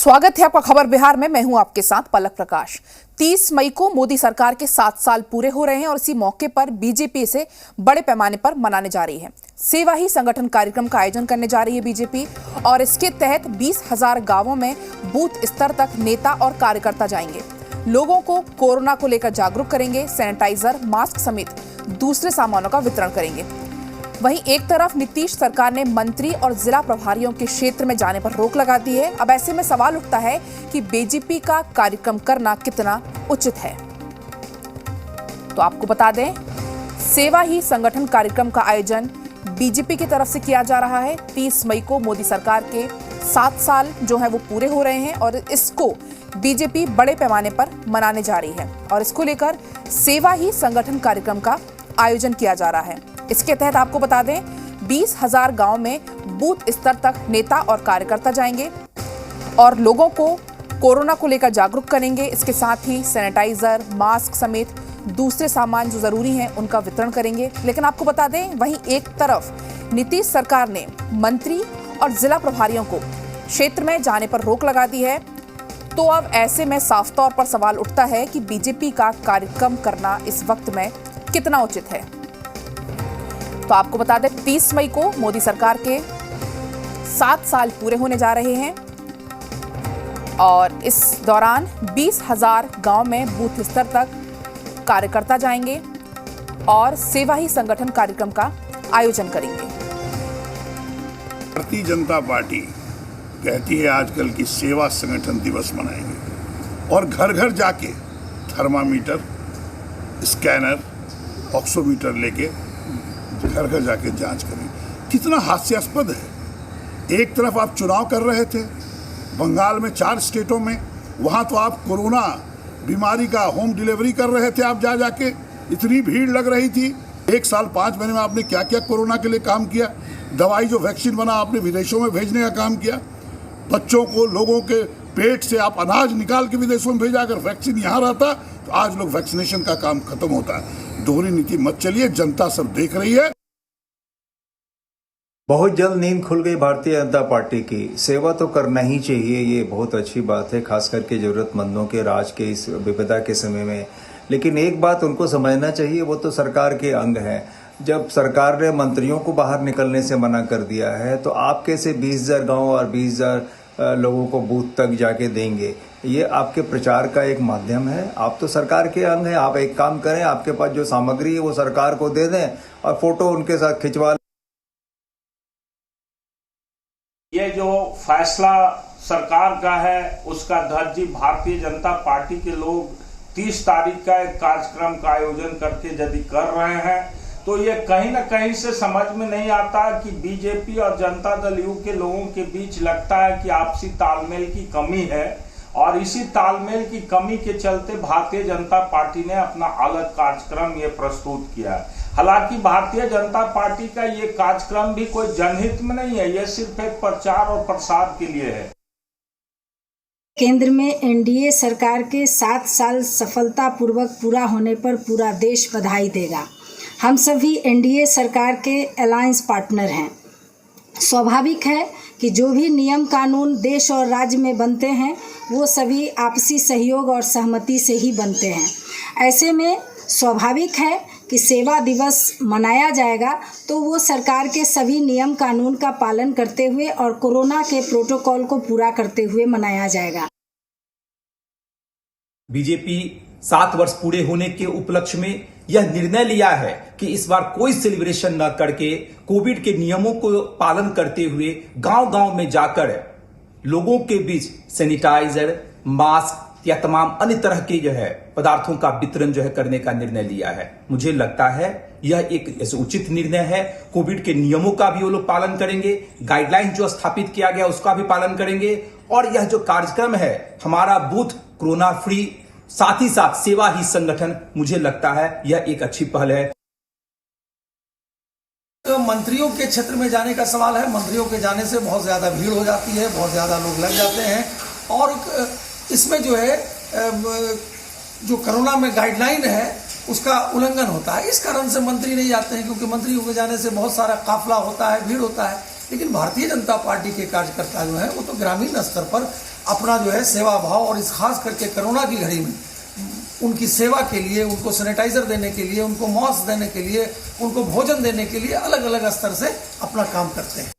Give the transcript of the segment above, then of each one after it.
स्वागत है आपका खबर बिहार में। मैं हूं आपके साथ पलक प्रकाश। 30 मई को मोदी सरकार के 7 साल पूरे हो रहे हैं और इसी मौके पर बीजेपी इसे बड़े पैमाने पर मनाने जा रही है। सेवा ही संगठन कार्यक्रम का आयोजन करने जा रही है बीजेपी और इसके तहत 20,000 गांवों में बूथ स्तर तक नेता और कार्यकर्ता जाएंगे। लोगों को कोरोना को लेकर जागरूक करेंगे, सैनिटाइजर, मास्क समेत दूसरे सामानों का वितरण करेंगे। वहीं एक तरफ नीतीश सरकार ने मंत्री और जिला प्रभारियों के क्षेत्र में जाने पर रोक लगा दी है। अब ऐसे में सवाल उठता है कि बीजेपी का कार्यक्रम करना कितना उचित है। तो आपको बता दें, सेवा ही संगठन कार्यक्रम का आयोजन बीजेपी की तरफ से किया जा रहा है। 30 मई को मोदी सरकार के 7 साल जो है वो पूरे हो रहे हैं और इसको बीजेपी बड़े पैमाने पर मनाने जा रही है और इसको लेकर सेवा ही संगठन कार्यक्रम का आयोजन किया जा रहा है। इसके तहत आपको बता दें, 20,000 गांव में बूथ स्तर तक नेता और कार्यकर्ता जाएंगे और लोगों को कोरोना को लेकर जागरूक करेंगे। इसके साथ ही सैनिटाइजर, मास्क समेत दूसरे सामान जो जरूरी हैं उनका वितरण करेंगे। लेकिन आपको बता दें, वहीं एक तरफ नीतीश सरकार ने मंत्री और जिला प्रभारियों को क्षेत्र में जाने पर रोक लगा दी है। तो अब ऐसे में साफ तौर पर सवाल उठता है कि बीजेपी का कार्यक्रम करना इस वक्त में कितना उचित है। तो आपको बता दें, 30 मई को मोदी सरकार के 7 साल पूरे होने जा रहे हैं और इस दौरान 20,000 गांव में बूथ स्तर तक कार्यकर्ता जाएंगे और सेवा ही संगठन कार्यक्रम का आयोजन करेंगे। भारतीय जनता पार्टी कहती है आजकल की सेवा संगठन दिवस मनाएंगे और घर घर जाके थर्मामीटर, स्कैनर, ऑक्सीमीटर लेके घर घर जाके जांच करें। कितना हास्यास्पद है। एक तरफ आप चुनाव कर रहे थे बंगाल में 4 स्टेटों में, वहाँ तो आप कोरोना बीमारी का होम डिलीवरी कर रहे थे। आप जा जाके इतनी भीड़ लग रही थी। 1 साल 5 महीने में आपने क्या क्या कोरोना के लिए काम किया। दवाई जो वैक्सीन बना आपने विदेशों में भेजने का काम किया। बच्चों को, लोगों के पेट से आप अनाज निकाल के विदेशों में भेजा। अगर वैक्सीन यहाँ रहता तो आज लोग वैक्सीनेशन का काम खत्म होता है। दोहरी नीति मत चलिए, जनता सब देख रही है। बहुत जल्द नींद खुल गई भारतीय जनता पार्टी की। सेवा तो करना ही चाहिए, ये बहुत अच्छी बात है, खास करके जरूरतमंदों के राज के इस विपदा के समय में। लेकिन एक बात उनको समझना चाहिए, वो तो सरकार के अंग है। जब सरकार ने मंत्रियों को बाहर निकलने से मना कर दिया है तो आप कैसे 20,000 गाँव और 20,000 लोगों को बूथ तक जाके देंगे? ये आपके प्रचार का एक माध्यम है। आप तो सरकार के अंग हैं। आप एक काम करें, आपके पास जो सामग्री है वो सरकार को दे दें और फोटो उनके साथ खिंचवा। ये जो फैसला सरकार का है उसका धज्जी भारतीय जनता पार्टी के लोग 30 तारीख का एक कार्यक्रम का आयोजन करके यदि कर रहे हैं तो ये कहीं ना कहीं से समझ में नहीं आता कि बीजेपी और जनता दल यू के लोगों के बीच लगता है कि आपसी तालमेल की कमी है और इसी तालमेल की कमी के चलते भारतीय जनता पार्टी ने अपना अलग कार्यक्रम ये प्रस्तुत किया है। हालांकि भारतीय जनता पार्टी का ये कार्यक्रम भी कोई जनहित में नहीं है, ये सिर्फ एक प्रचार और प्रसार के लिए है। केंद्र में एनडीए सरकार के 7 साल सफलतापूर्वक पूरा होने पर पूरा देश बधाई देगा। हम सभी एनडीए सरकार के अलायंस पार्टनर हैं। स्वाभाविक है कि जो भी नियम कानून देश और राज्य में बनते हैं वो सभी आपसी सहयोग और सहमति से ही बनते हैं। ऐसे में स्वाभाविक है कि सेवा दिवस मनाया जाएगा तो वो सरकार के सभी नियम कानून का पालन करते हुए और कोरोना के प्रोटोकॉल को पूरा करते हुए मनाया जाएगा। बीजेपी 7 वर्ष पूरे होने के उपलक्ष्य में यह निर्णय लिया है कि इस बार कोई सेलिब्रेशन न करके कोविड के नियमों को पालन करते हुए गांव-गांव में जाकर लोगों के बीच सैनिटाइजर, मास्क या तमाम अन्य तरह के जो है पदार्थों का वितरण जो है करने का निर्णय लिया है। मुझे लगता है यह एक उचित निर्णय है। कोविड के नियमों का भी वो लोग पालन करेंगे, गाइडलाइन जो स्थापित किया गया उसका भी पालन करेंगे और यह जो कार्यक्रम है हमारा बूथ कोरोना फ्री, साथ ही साथ सेवा ही संगठन, मुझे लगता है यह एक अच्छी पहल है। तो मंत्रियों के क्षेत्र में जाने का सवाल है। मंत्रियों के जाने से बहुत ज़्यादा भीड़ हो जाती है, बहुत ज़्यादा लोग लग जाते हैं और इसमें जो है जो कोरोना में गाइडलाइन है उसका उल्लंघन होता है। इस कारण से मंत्री नहीं जाते हैं, क्योंकि मंत्रियों के जाने से बहुत सारा काफिला होता है, भीड़ होता है। लेकिन भारतीय जनता पार्टी के कार्यकर्ता जो है वो तो ग्रामीण स्तर पर अपना जो है सेवा भाव और इस खास करके कोरोना की घड़ी में उनकी सेवा के लिए, उनको सैनिटाइजर देने के लिए, उनको मास्क देने के लिए, उनको भोजन देने के लिए अलग अलग स्तर से अपना काम करते हैं।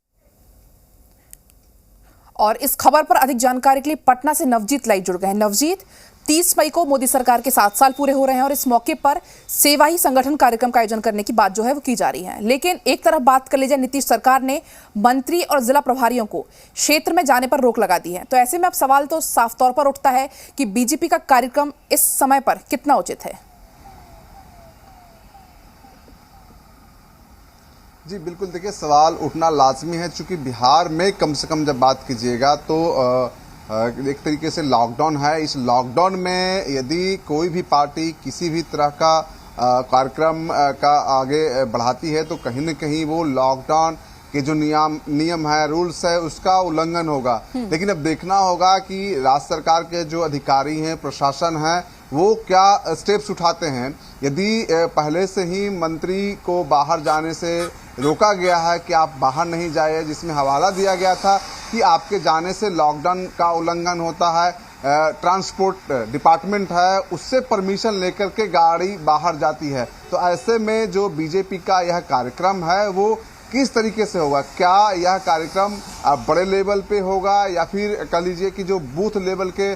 और इस खबर पर अधिक जानकारी के लिए पटना से नवजीत लाइव जुड़ गए हैं। नवजीत, 30 मई को मोदी सरकार के 7 साल पूरे हो रहे हैं और इस मौके पर सेवा ही संगठन कार्यक्रम का आयोजन करने की बात जो है वो की जा रही है। लेकिन एक तरफ बात कर लीजिए, नीतीश सरकार ने मंत्री और जिला प्रभारियों को क्षेत्र में जाने पर रोक लगा दी है। तो ऐसे में अब सवाल तो साफ तौर पर उठता है कि बीजेपी का कार्यक्रम इस समय पर कितना उचित है। जी बिल्कुल, देखिए सवाल उठना लाजमी है, चूंकि बिहार में कम से कम जब बात कीजिएगा तो एक तरीके से लॉकडाउन है। इस लॉकडाउन में यदि कोई भी पार्टी किसी भी तरह का कार्यक्रम का आगे बढ़ाती है तो कहीं न कहीं वो लॉकडाउन के जो नियम है, रूल्स है, उसका उल्लंघन होगा। लेकिन अब देखना होगा कि राज्य सरकार के जो अधिकारी हैं, प्रशासन है, वो क्या स्टेप्स उठाते हैं। यदि पहले से ही मंत्री को बाहर जाने से रोका गया है कि आप बाहर नहीं जाइए, जिसमें हवाला दिया गया था कि आपके जाने से लॉकडाउन का उल्लंघन होता है, ट्रांसपोर्ट डिपार्टमेंट है उससे परमिशन लेकर के गाड़ी बाहर जाती है। तो ऐसे में जो बीजेपी का यह कार्यक्रम है वो किस तरीके से होगा? क्या यह कार्यक्रम बड़े लेवल पे होगा या फिर कह लीजिए कि जो बूथ लेवल के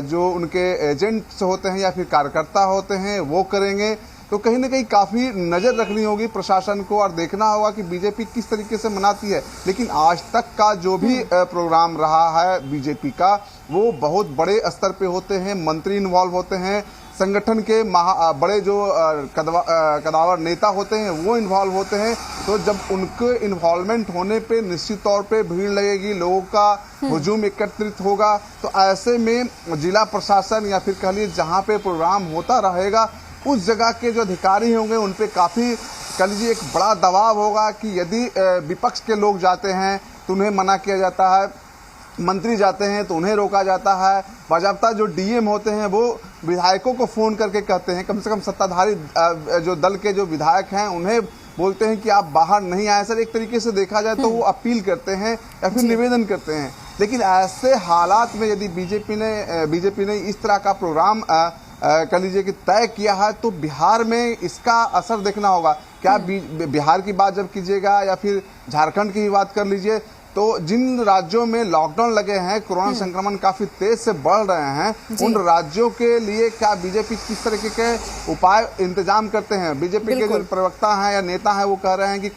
जो उनके एजेंट्स होते हैं या फिर कार्यकर्ता होते हैं वो करेंगे? तो कहीं ना कहीं काफ़ी नज़र रखनी होगी प्रशासन को और देखना होगा कि बीजेपी किस तरीके से मनाती है। लेकिन आज तक का जो भी प्रोग्राम रहा है बीजेपी का, वो बहुत बड़े स्तर पे होते हैं, मंत्री इन्वॉल्व होते हैं, संगठन के बड़े जो कदावर नेता होते हैं वो इन्वॉल्व होते हैं। तो जब उनके इन्वॉल्वमेंट होने पे निश्चित तौर पे भीड़ लगेगी, लोगों का हुजूम एकत्रित होगा। तो ऐसे में जिला प्रशासन या फिर कह लीजिए जहाँ पे प्रोग्राम होता रहेगा उस जगह के जो अधिकारी होंगे उन पे काफ़ी कह लीजिए एक बड़ा दबाव होगा कि यदि विपक्ष के लोग जाते हैं तो उन्हें मना किया जाता है, मंत्री जाते हैं तो उन्हें रोका जाता है। बाजाबता जो डीएम होते हैं वो विधायकों को फ़ोन करके कहते हैं, कम से कम सत्ताधारी जो दल के जो विधायक हैं उन्हें बोलते हैं कि आप बाहर नहीं आए। सर एक तरीके से देखा जाए तो वो अपील करते हैं या फिर निवेदन करते हैं। लेकिन ऐसे हालात में यदि बीजेपी ने इस तरह का प्रोग्राम कह लीजिए कि तय किया है तो बिहार में इसका असर देखना होगा। क्या बिहार की बात जब कीजिएगा या फिर झारखंड की ही बात कर लीजिए तो जिन राज्यों में लॉकडाउन लगे हैं, कोरोना संक्रमण काफी तेज से बढ़ रहे हैं, उन राज्यों के लिए क्या बीजेपी किस तरीके के उपाय इंतजाम करते हैं? बीजेपी के जो प्रवक्ता हैं या नेता हैं वो कह रहे हैं कि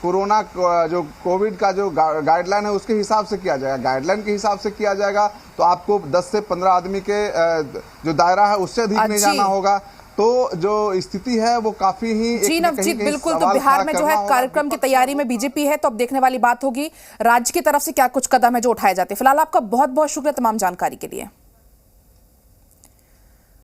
कोरोना जो कोविड का जो गाइडलाइन है उसके हिसाब से किया जाएगा। गाइडलाइन के हिसाब से किया जाएगा तो आपको 10 से 15 आदमी के जो दायरा है उससे अधिक नहीं जाना होगा। तो जो स्थिति है वो काफी ही जी नवजीत, बिल्कुल। तो बिहार में जो है कार्यक्रम की तैयारी में बीजेपी है, तो अब देखने वाली बात होगी राज्य की तरफ से क्या कुछ कदम है जो उठाए जाते हैं। फिलहाल आपका बहुत बहुत शुक्रिया तमाम जानकारी के लिए।